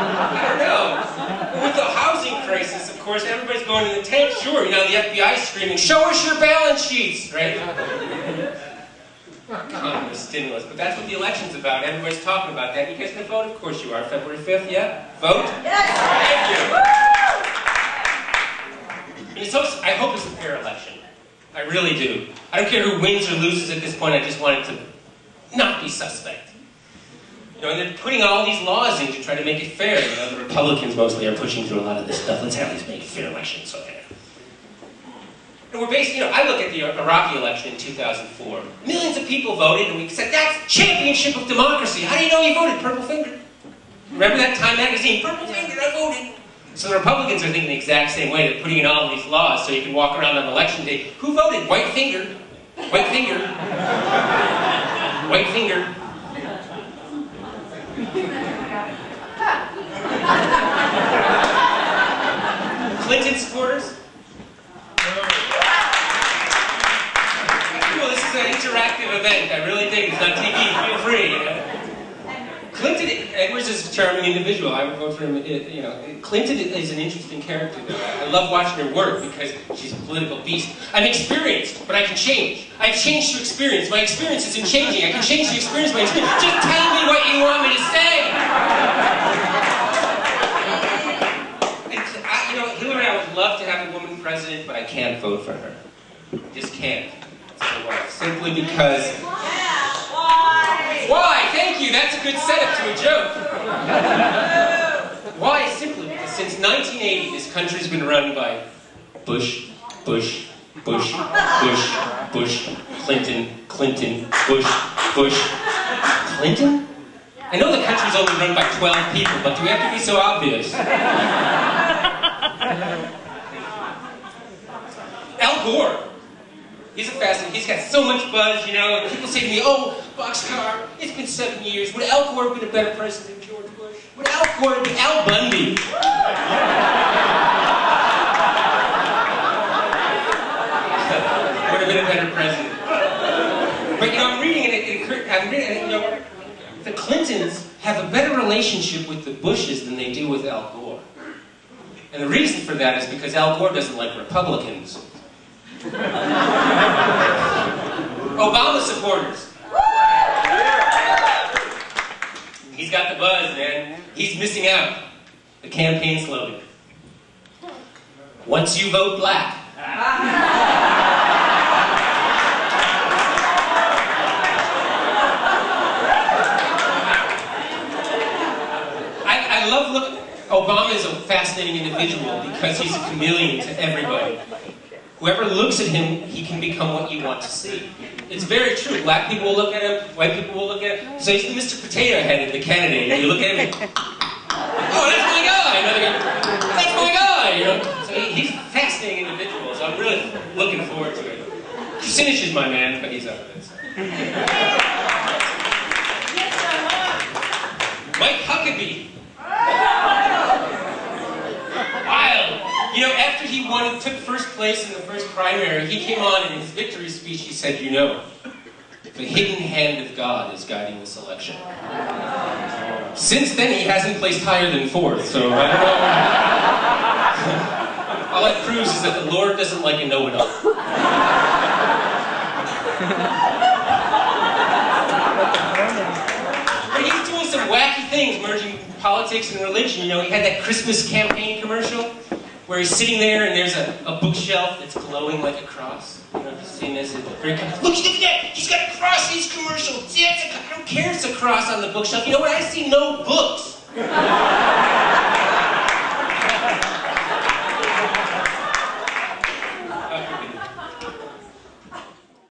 I don't know. With the housing crisis, of course, everybody's going in the tank. Sure, you know, the FBI screaming, show us your balance sheets, right? Communist stimulus, but that's what the election's about. Everybody's talking about that. You guys gonna vote? Of course you are. February 5th, yeah? Vote? Yes! Thank you! And so, I hope it's a fair election. I really do. I don't care who wins or loses at this point, I just want it to not be suspect. You know, and they're putting all these laws in to try to make it fair. You know, the Republicans mostly are pushing through a lot of this stuff. Let's have these make fair elections, okay? And we're based, you know, I look at the Iraqi election in 2004. Millions of people voted, and we said, that's championship of democracy. How do you know you voted? Purple finger. Remember that Time magazine? Purple finger, I voted. So the Republicans are thinking the exact same way. They're putting in all of these laws so you can walk around on election day. Who voted? White finger. White finger. White finger. Clinton supporters? Well, this is an interactive event. I really think it's not TV. Feel free, you know. Clinton Edwards is a charming individual. I would vote for him. You know, Clinton is an interesting character, though. I love watching her work because she's a political beast. I'm experienced, but I can change. I've changed to experience. My experience isn't changing. I can change the experience of my experience. Just tell me what you want me to say. And, you know, Hillary, I would love to have a woman president, but I can't vote for her. Just can't. Simply because... Why? Thank you. That's a good setup to a joke. Why? Simply because since 1980, this country's been run by Bush, Bush, Bush, Bush, Bush, Clinton, Clinton, Bush, Bush, Clinton? I know the country's only run by 12 people, but do we have to be so obvious? Al Gore. He's a fascinating, he's got so much buzz, you know. People say to me, oh, Boxcar, it's been 7 years. Would Al Gore have been a better president than George Bush? Would Al Gore have been Al Bundy? Would have been a better president. But, you know, I'm reading it, you know, the Clintons have a better relationship with the Bushes than they do with Al Gore. And the reason for that is because Al Gore doesn't like Republicans. Obama supporters. He's got the buzz, man. He's missing out. The campaign slogan. Once you vote black. I love looking. Obama is a fascinating individual because he's a chameleon to everybody. Whoever looks at him, he can become what you want to see. It's very true. Black people will look at him, white people will look at him. So he's the Mr. Potato Head, the candidate, and you look at him and, oh, that's my guy! You know, that's my guy! You know? So he's a fascinating individual, so I'm really looking forward to it. Kucinich is my man, but he's up with this. Mike Huckabee. Wild. You know, after he won, took first place in the first primary, he came on and in his victory speech he said, you know, the hidden hand of God is guiding this election. Since then he hasn't placed higher than fourth, so I don't know. All that proves is that the Lord doesn't like a know-it-all. But he's doing some wacky things, merging politics and religion. You know, he had that Christmas campaign commercial where he's sitting there and there's a bookshelf that's glowing like a cross. You know, if you've seen this, it's very look at that! He's got a cross in his commercial! See, I don't care it's a cross on the bookshelf. You know what? I see no books.